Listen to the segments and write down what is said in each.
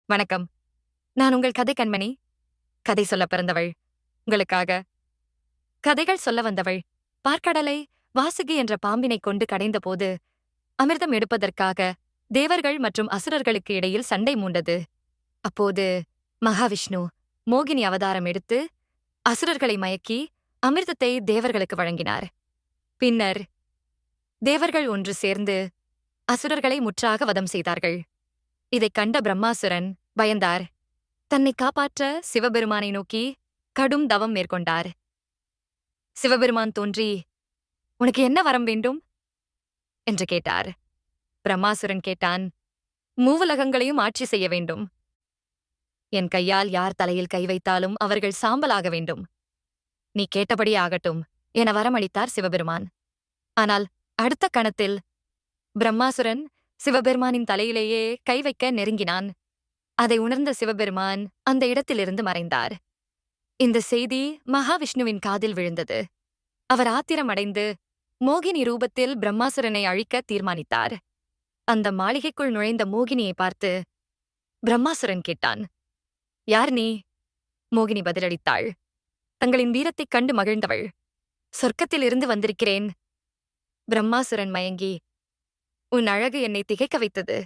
வணக்கம். நான் உங்கள் கதை கண்மணி. கதை சொல்ல பிறந்தவள். உங்களுக்காக கதைகள் சொல்ல வந்தவள். பார்க்கடலை வாசுகி என்ற பாம்பினைக் கொண்டு கடைந்தபோது அமிர்தம் எடுப்பதற்காக தேவர்கள் மற்றும் அசுரர்களுக்கு இடையில் சண்டை மூண்டது. அப்போது மகாவிஷ்ணு மோகினி அவதாரம் எடுத்து அசுரர்களை மயக்கி அமிர்தத்தை தேவர்களுக்கு வழங்கினார். பின்னர் தேவர்கள் ஒன்று சேர்ந்து அசுரர்களை முற்றாக வதம் செய்தார்கள். இதைக் கண்ட பிரம்மாசுரன் பயந்தார். தன்னை காப்பாற்ற சிவபெருமானை நோக்கி கடும் தவம் மேற்கொண்டார். சிவபெருமான் தோன்றி, "உனக்கு என்ன வரம் வேண்டும்?" என்று கேட்டார். பிரம்மாசுரன் கேட்டான், "மூவுலகங்களையும் ஆட்சி செய்ய வேண்டும். என் கையால் யார் தலையில் கை வைத்தாலும் அவர்கள் சாம்பலாக வேண்டும். நீ கேட்டபடி ஆகட்டும்" என வரமளித்தார் சிவபெருமான். ஆனால் அடுத்த கணத்தில் பிரம்மாசுரன் சிவபெருமானின் தலையிலேயே கை வைக்க நெருங்கினான். அதை உணர்ந்த சிவபெருமான் அந்த இடத்திலிருந்து மறைந்தார். இந்த செய்தி மகாவிஷ்ணுவின் காதில் விழுந்தது. அவர் ஆத்திரமடைந்து மோகினி ரூபத்தில் பிரம்மாசுரனை அழிக்க தீர்மானித்தார். அந்த மாளிகைக்குள் நுழைந்த மோகினியை பார்த்து பிரம்மாசுரன் கேட்டான், "யார் நீ?" மோகினி பதிலளித்தாள், "தங்களின் வீரத்தைக் கண்டு மகிழ்ந்தவள். சொர்க்கத்திலிருந்து வந்திருக்கிறேன்." பிரம்மாசுரன் மயங்கி, "உன் அழகு என்னை திகைக்க வைத்தது.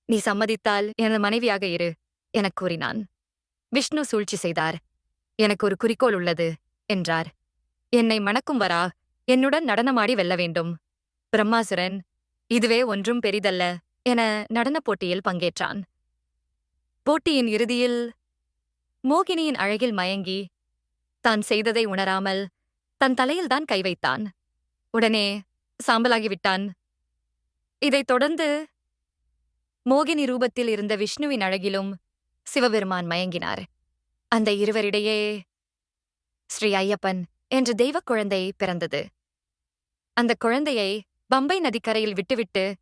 நீ சம்மதித்தால் எனது மனைவியாக இரு" எனக் கூறினான். விஷ்ணு சூழ்ச்சி செய்தார். "எனக்கு ஒரு குறிக்கோள் உள்ளது" என்றார். "என்னை மணக்கும் வரா என்னுடன் நடனமாடி வெல்ல வேண்டும்." பிரம்மாசுரன், "இதுவே ஒன்றும் பெரிதல்ல" என நடனப் போட்டியில் பங்கேற்றான். போட்டியின் இறுதியில் மோகினியின் அழகில் மயங்கி தான் செய்ததை உணராமல் தன் தலையில்தான் கை வைத்தான். உடனே சாம்பலாகிவிட்டான். இதைத் தொடர்ந்து மோகினி ரூபத்தில் இருந்த விஷ்ணுவின் அழகிலும் சிவபெருமான் மயங்கினார். அந்த இருவரிடையே ஸ்ரீ ஐயப்பன் என்ற தெய்வக் குழந்தை பிறந்தது. அந்த குழந்தையை பம்பை நதிக்கரையில் விட்டுவிட்டு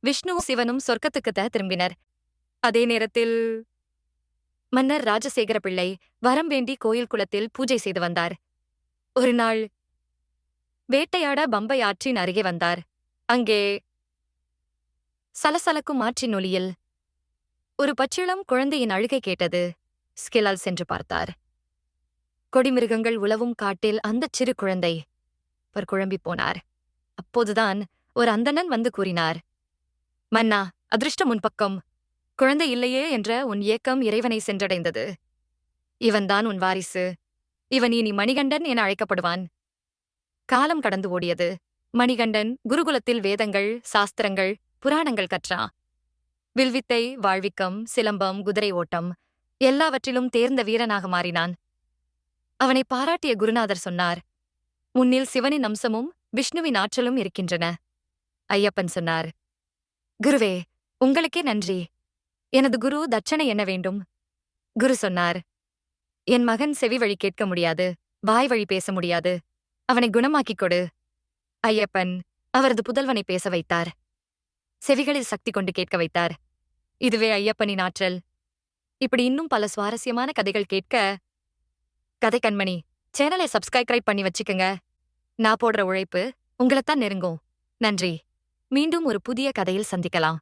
விஷ்ணுவும் சிவனும் சொர்க்கத்துக்குத் திரும்பினர். அதே நேரத்தில் மன்னர் ராஜசேகர பிள்ளை வரம் வேண்டி கோயில் குளத்தில் பூஜை செய்து வந்தார். ஒரு நாள் வேட்டையாட பம்பை ஆற்றின் அருகே வந்தார். அங்கே சலசலக்கும் ஆற்றின் ஒலியில் ஒரு பச்சிளம் குழந்தையின் அழுகை கேட்டது. ஸ்கிலால் சென்று பார்த்தார். கொடிமிருகங்கள் உலவும் காட்டில் அந்தச் சிறு குழந்தை. அவர் குழம்பிப் போனார். அப்போதுதான் ஒரு அந்தணன் வந்து கூறினார், "மன்னா, அதிர்ஷ்டம் உன் பக்கம். குழந்தை இல்லையே என்ற உன் ஏக்கம் இறைவனை சென்றடைந்தது. இவன்தான் உன் வாரிசு. இவன் இனி மணிகண்டன் என அழைக்கப்படுவான்." காலம் கடந்து ஓடியது. மணிகண்டன் குருகுலத்தில் வேதங்கள், சாஸ்திரங்கள், புராணங்கள் கற்றான். வில்வித்தை, வாழ்விக்கம், சிலம்பம், குதிரை ஓட்டம் எல்லாவற்றிலும் தேர்ந்த வீரனாக மாறினான். அவனை பாராட்டிய குருநாதர் சொன்னார், "உன்னில் சிவனின் அம்சமும் விஷ்ணுவின் ஆற்றலும் இருக்கின்றன." ஐயப்பன் சொன்னார், "குருவே, உங்களுக்கே நன்றி. எனது குரு தட்சணை என்ன வேண்டும்?" குரு சொன்னார், "என் மகன் செவி வழி கேட்க முடியாது, வாய் வழி பேச முடியாது. அவனை குணமாக்கிக் கொடு." ஐயப்பன் அவரது புதல்வனை பேச வைத்தார். செவிகளில் சக்தி கொண்டு கேட்க வைத்தார். இதுவே ஐயப்பனின் ஆற்றல். இப்படி இன்னும் பல சுவாரஸ்யமான கதைகள் கேட்க கதை கண்மணி சேனலை சப்ஸ்கிரைப் பண்ணி வச்சுக்கங்க. நான் போடுற உழைப்பு உங்களைத்தான் நெருங்கும். நன்றி. மீண்டும் ஒரு புதிய கதையில் சந்திக்கலாம்.